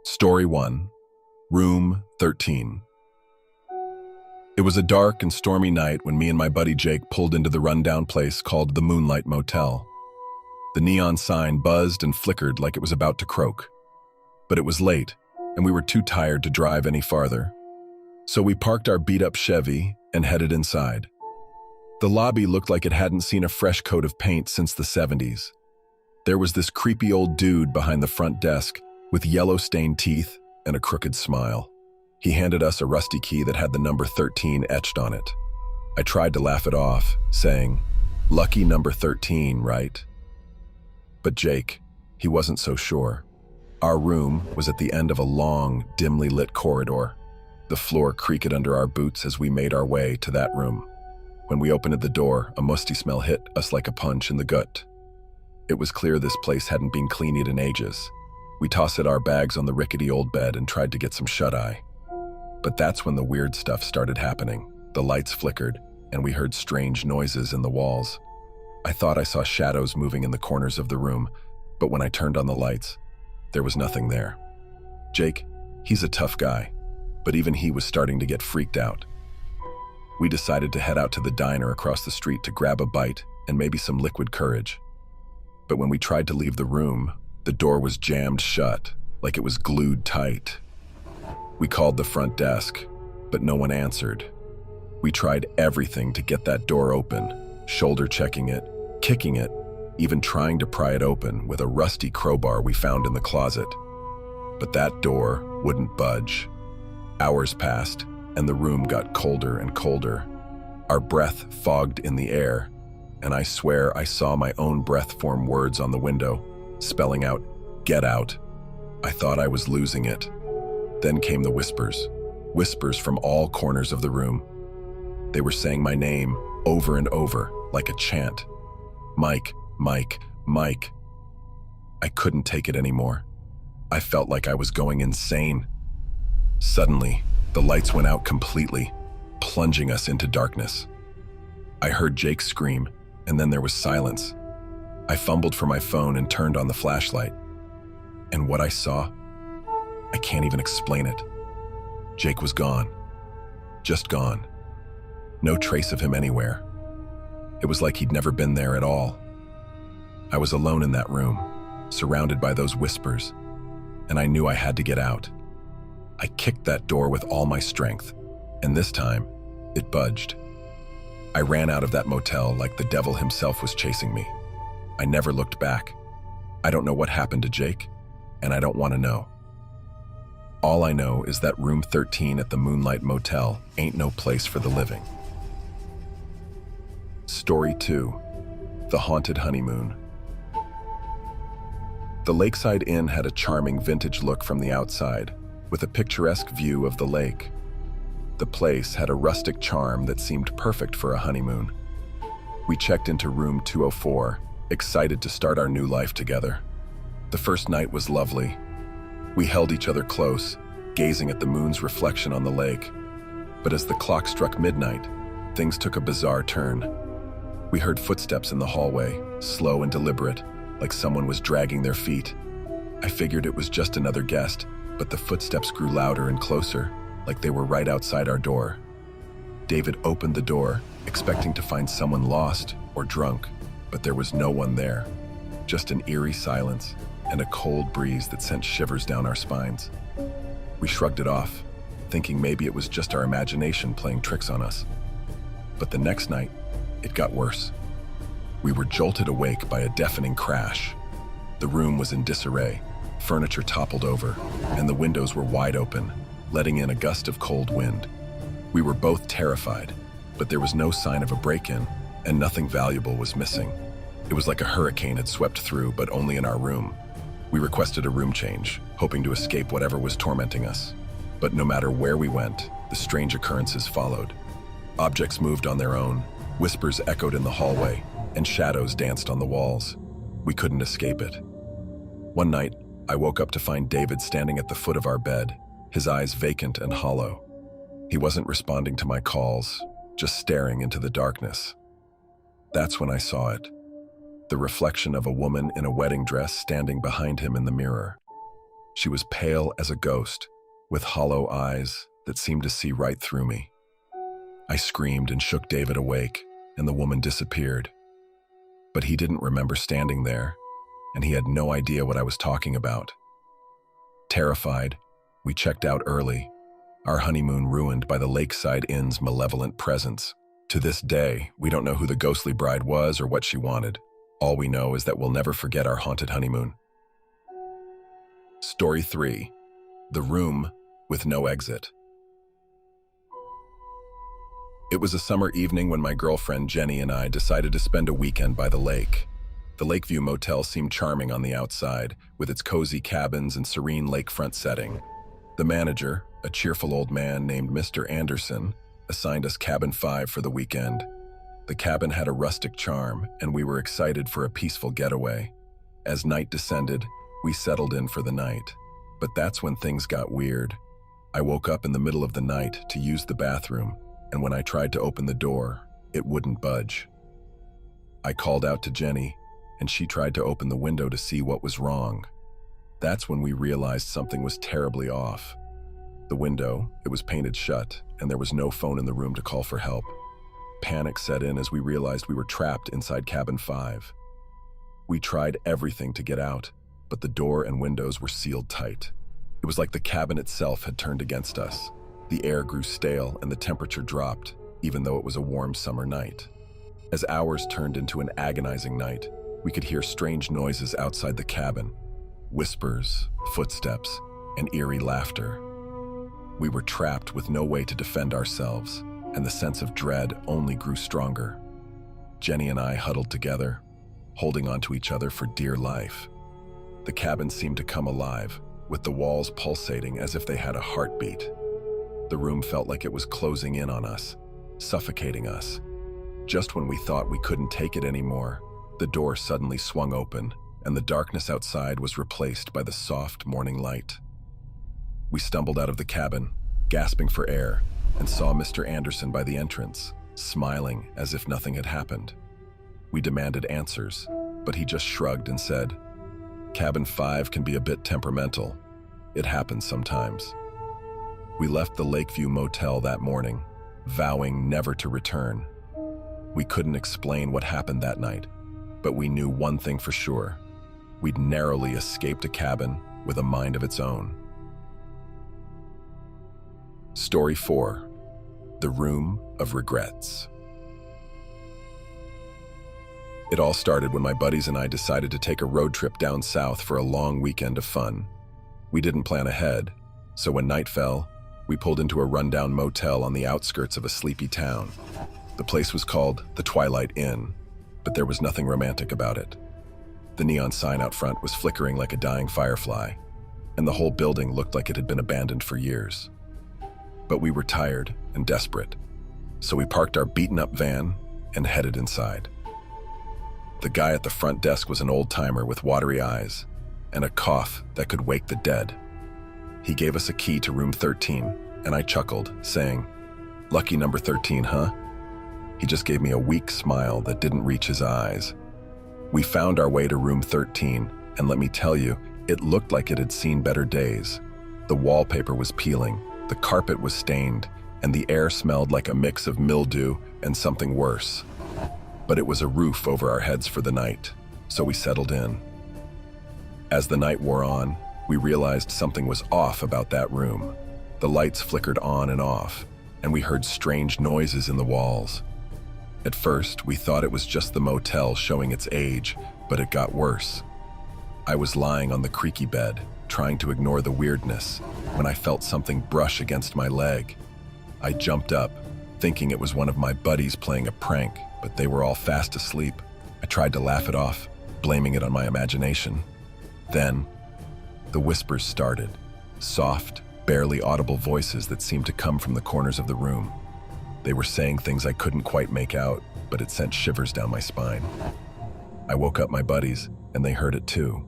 Story 1, Room 13. It was a dark and stormy night when me and my buddy Jake pulled into the rundown place called the Motel. The neon sign buzzed and flickered like it was about to croak. But it was late, and we were too tired to drive any farther. So we parked our beat-up Chevy and headed inside. The lobby looked like it hadn't seen a fresh coat of paint since the 70s. There was this creepy old dude behind the front desk with yellow-stained teeth and a crooked smile. He handed us a rusty key that had the number 13 etched on it. I tried to laugh it off, saying, "Lucky number 13, right?" But Jake, he wasn't so sure. Our room was at the end of a long, dimly lit corridor. The floor creaked under our boots as we made our way to that room. When we opened the door, a musty smell hit us like a punch in the gut. It was clear this place hadn't been cleaned in ages. We tossed our bags on the rickety old bed and tried to get some shut-eye. But that's when the weird stuff started happening. The lights flickered, and we heard strange noises in the walls. I thought I saw shadows moving in the corners of the room, but when I turned on the lights, there was nothing there. Jake, he's a tough guy, but even he was starting to get freaked out. We decided to head out to the diner across the street to grab a bite and maybe some liquid courage. But when we tried to leave the room, the door was jammed shut, like it was glued tight. We called the front desk, but no one answered. We tried everything to get that door open, shoulder checking it, kicking it, even trying to pry it open with a rusty crowbar we found in the closet. But that door wouldn't budge. Hours passed, and the room got colder and colder. Our breath fogged in the air, and I swear I saw my own breath form words on the window, spelling out, "Get out." I thought I was losing it. Then came the whispers from all corners of the room. They were saying my name over and over, like a chant. Mike, Mike, Mike. I couldn't take it anymore. I felt like I was going insane. Suddenly, the lights went out completely, plunging us into darkness. I heard Jake scream, and then there was silence. I fumbled for my phone and turned on the flashlight. And what I saw, I can't even explain it. Jake was gone. Just gone. No trace of him anywhere. It was like he'd never been there at all. I was alone in that room, surrounded by those whispers, and I knew I had to get out. I kicked that door with all my strength, and this time, it budged. I ran out of that motel like the devil himself was chasing me. I never looked back. I don't know what happened to Jake, and I don't want to know. All I know is that room 13 at the Moonlight Motel ain't no place for the living. Story 2, The Haunted Honeymoon. The Lakeside Inn had a charming vintage look from the outside, with a picturesque view of the lake. The place had a rustic charm that seemed perfect for a honeymoon. We checked into room 204, excited to start our new life together. The first night was lovely. We held each other close, gazing at the moon's reflection on the lake. But as the clock struck midnight, things took a bizarre turn. We heard footsteps in the hallway, slow and deliberate, like someone was dragging their feet. I figured it was just another guest, but the footsteps grew louder and closer, like they were right outside our door. David opened the door, expecting to find someone lost or drunk, but there was no one there. Just an eerie silence and a cold breeze that sent shivers down our spines. We shrugged it off, thinking maybe it was just our imagination playing tricks on us. But the next night, it got worse. We were jolted awake by a deafening crash. The room was in disarray, furniture toppled over, and the windows were wide open, letting in a gust of cold wind. We were both terrified, but there was no sign of a break-in, and nothing valuable was missing. It was like a hurricane had swept through, but only in our room. We requested a room change, hoping to escape whatever was tormenting us. But no matter where we went, the strange occurrences followed. Objects moved on their own, whispers echoed in the hallway, and shadows danced on the walls. We couldn't escape it. One night, I woke up to find David standing at the foot of our bed, his eyes vacant and hollow. He wasn't responding to my calls, just staring into the darkness. That's when I saw it. The reflection of a woman in a wedding dress standing behind him in the mirror. She was pale as a ghost, with hollow eyes that seemed to see right through me. I screamed and shook David awake, and the woman disappeared. But he didn't remember standing there, and he had no idea what I was talking about. Terrified, we checked out early, our honeymoon ruined by the Lakeside Inn's malevolent presence. To this day, we don't know who the ghostly bride was or what she wanted. All we know is that we'll never forget our haunted honeymoon. Story 3. The Room with No Exit. It was a summer evening when my girlfriend Jenny and I decided to spend a weekend by the lake. The Lakeview Motel seemed charming on the outside, with its cozy cabins and serene lakefront setting. The manager, a cheerful old man named Mr. Anderson, assigned us cabin 5 for the weekend. The cabin had a rustic charm, and we were excited for a peaceful getaway. As night descended, we settled in for the night. But that's when things got weird. I woke up in the middle of the night to use the bathroom, and when I tried to open the door, it wouldn't budge. I called out to Jenny, and she tried to open the window to see what was wrong. That's when we realized something was terribly off. The window, it was painted shut, and there was no phone in the room to call for help. Panic set in as we realized we were trapped inside cabin 5. We tried everything to get out, but the door and windows were sealed tight. It was like the cabin itself had turned against us. The air grew stale and the temperature dropped, even though it was a warm summer night. As hours turned into an agonizing night, we could hear strange noises outside the cabin. Whispers, footsteps, and eerie laughter. We were trapped with no way to defend ourselves, and the sense of dread only grew stronger. Jenny and I huddled together, holding onto each other for dear life. The cabin seemed to come alive, with the walls pulsating as if they had a heartbeat. The room felt like it was closing in on us, suffocating us. Just when we thought we couldn't take it anymore, the door suddenly swung open, and the darkness outside was replaced by the soft morning light. We stumbled out of the cabin, gasping for air, and saw Mr. Anderson by the entrance, smiling as if nothing had happened. We demanded answers, but he just shrugged and said, "Cabin 5 can be a bit temperamental. It happens sometimes." We left the Lakeview Motel that morning, vowing never to return. We couldn't explain what happened that night, but we knew one thing for sure. We'd narrowly escaped a cabin with a mind of its own. Story 4. The Room of Regrets. It all started when my buddies and I decided to take a road trip down south for a long weekend of fun. We didn't plan ahead, so when night fell, we pulled into a rundown motel on the outskirts of a sleepy town. The place was called the Twilight Inn, but there was nothing romantic about it. The neon sign out front was flickering like a dying firefly, and the whole building looked like it had been abandoned for years. But we were tired and desperate, so we parked our beaten-up van and headed inside. The guy at the front desk was an old-timer with watery eyes and a cough that could wake the dead. He gave us a key to room 13, and I chuckled, saying, "Lucky number 13, huh?" He just gave me a weak smile that didn't reach his eyes. We found our way to room 13, and let me tell you, it looked like it had seen better days. The wallpaper was peeling, the carpet was stained, and the air smelled like a mix of mildew and something worse. But it was a roof over our heads for the night, so we settled in. As the night wore on, we realized something was off about that room. The lights flickered on and off, and we heard strange noises in the walls. At first, we thought it was just the motel showing its age, but it got worse. I was lying on the creaky bed, trying to ignore the weirdness, when I felt something brush against my leg. I jumped up, thinking it was one of my buddies playing a prank, but they were all fast asleep. I tried to laugh it off, blaming it on my imagination. Then, the whispers started, soft, barely audible voices that seemed to come from the corners of the room. They were saying things I couldn't quite make out, but it sent shivers down my spine. I woke up my buddies, and they heard it too.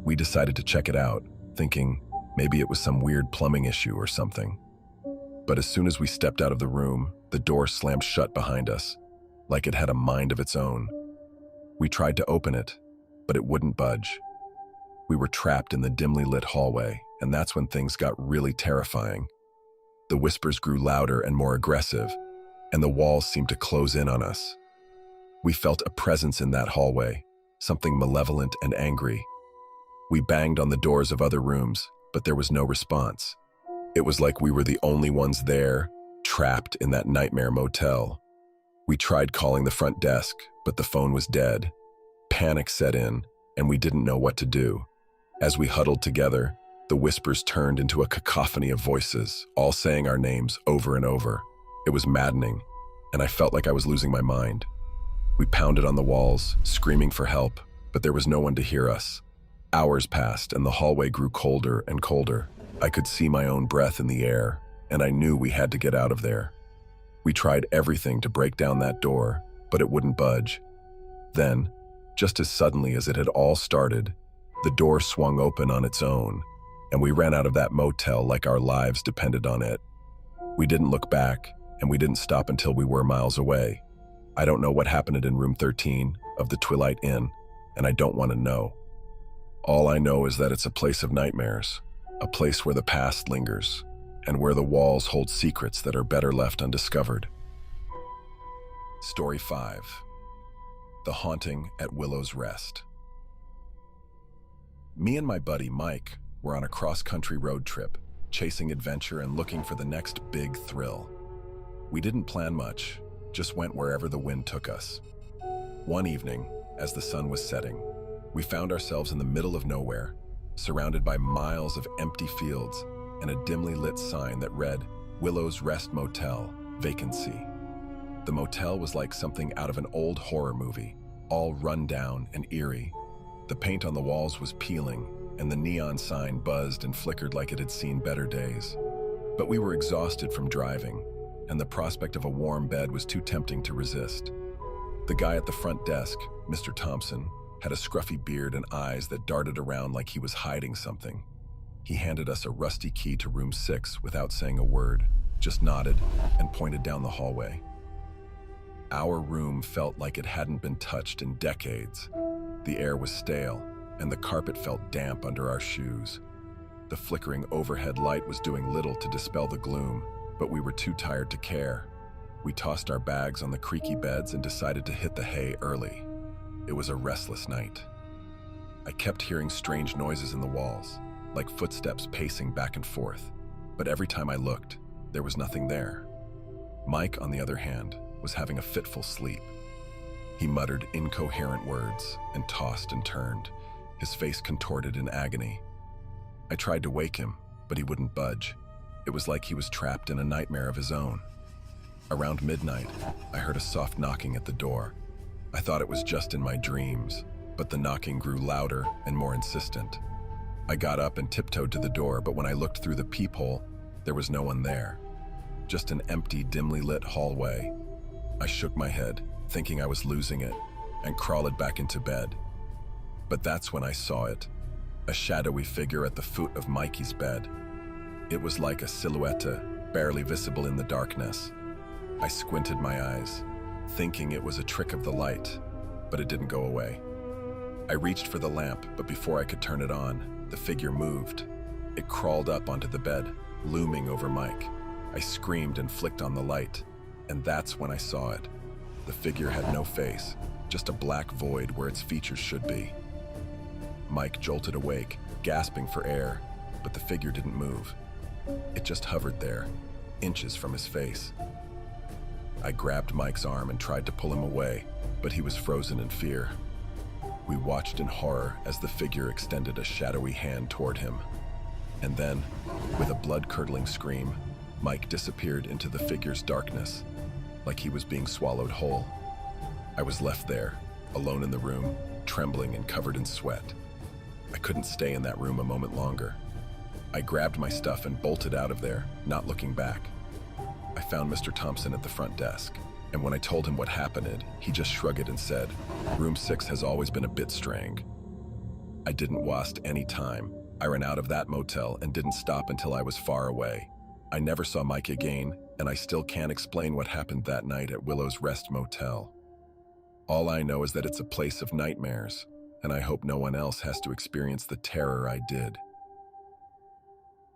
We decided to check it out, thinking maybe it was some weird plumbing issue or something. But as soon as we stepped out of the room, the door slammed shut behind us, like it had a mind of its own. We tried to open it, but it wouldn't budge. We were trapped in the dimly lit hallway, and that's when things got really terrifying. The whispers grew louder and more aggressive, and the walls seemed to close in on us. We felt a presence in that hallway, something malevolent and angry. We banged on the doors of other rooms, but there was no response. It was like we were the only ones there, trapped in that nightmare motel. We tried calling the front desk, but the phone was dead. Panic set in, and we didn't know what to do. As we huddled together, the whispers turned into a cacophony of voices, all saying our names over and over. It was maddening, and I felt like I was losing my mind. We pounded on the walls, screaming for help, but there was no one to hear us. Hours passed, and the hallway grew colder and colder. I could see my own breath in the air, and I knew we had to get out of there. We tried everything to break down that door, but it wouldn't budge. Then, just as suddenly as it had all started, the door swung open on its own, and we ran out of that motel like our lives depended on it. We didn't look back, and we didn't stop until we were miles away. I don't know what happened in room 13 of the Twilight Inn, and I don't want to know. All I know is that it's a place of nightmares, a place where the past lingers, and where the walls hold secrets that are better left undiscovered. Story 5. The Haunting at Willow's Rest. Me and my buddy Mike were on a cross-country road trip, chasing adventure and looking for the next big thrill. We didn't plan much, just went wherever the wind took us. One evening, as the sun was setting, we found ourselves in the middle of nowhere, surrounded by miles of empty fields and a dimly lit sign that read, Willow's Rest Motel, Vacancy. The motel was like something out of an old horror movie, all run down and eerie. The paint on the walls was peeling, and the neon sign buzzed and flickered like it had seen better days. But we were exhausted from driving, and the prospect of a warm bed was too tempting to resist. The guy at the front desk, Mr. Thompson, had a scruffy beard and eyes that darted around like he was hiding something. He handed us a rusty key to room 6 without saying a word, just nodded and pointed down the hallway. Our room felt like it hadn't been touched in decades. The air was stale, and the carpet felt damp under our shoes. The flickering overhead light was doing little to dispel the gloom, but we were too tired to care. We tossed our bags on the creaky beds and decided to hit the hay early. It was a restless night. I kept hearing strange noises in the walls, like footsteps pacing back and forth, but every time I looked, there was nothing there. Mike, on the other hand, was having a fitful sleep. He muttered incoherent words and tossed and turned, his face contorted in agony. I tried to wake him, but he wouldn't budge. It was like he was trapped in a nightmare of his own. Around midnight, I heard a soft knocking at the door. I thought it was just in my dreams, but the knocking grew louder and more insistent. I got up and tiptoed to the door, but when I looked through the peephole, there was no one there. Just an empty, dimly lit hallway. I shook my head, thinking I was losing it, and crawled back into bed. But that's when I saw it, a shadowy figure at the foot of Mikey's bed. It was like a silhouette, barely visible in the darkness. I squinted my eyes, thinking it was a trick of the light, but it didn't go away. I reached for the lamp, but before I could turn it on, the figure moved. It crawled up onto the bed, looming over Mike. I screamed and flicked on the light, and that's when I saw it. The figure had no face, just a black void where its features should be. Mike jolted awake, gasping for air, but the figure didn't move. It just hovered there, inches from his face. I grabbed Mike's arm and tried to pull him away, but he was frozen in fear. We watched in horror as the figure extended a shadowy hand toward him. And then, with a blood-curdling scream, Mike disappeared into the figure's darkness, like he was being swallowed whole. I was left there, alone in the room, trembling and covered in sweat. I couldn't stay in that room a moment longer. I grabbed my stuff and bolted out of there, not looking back. I found Mr. Thompson at the front desk, and when I told him what happened, he just shrugged and said, "Room 6 has always been a bit strange." I didn't waste any time. I ran out of that motel and didn't stop until I was far away. I never saw Mike again, and I still can't explain what happened that night at Willow's Rest Motel. All I know is that it's a place of nightmares, and I hope no one else has to experience the terror I did.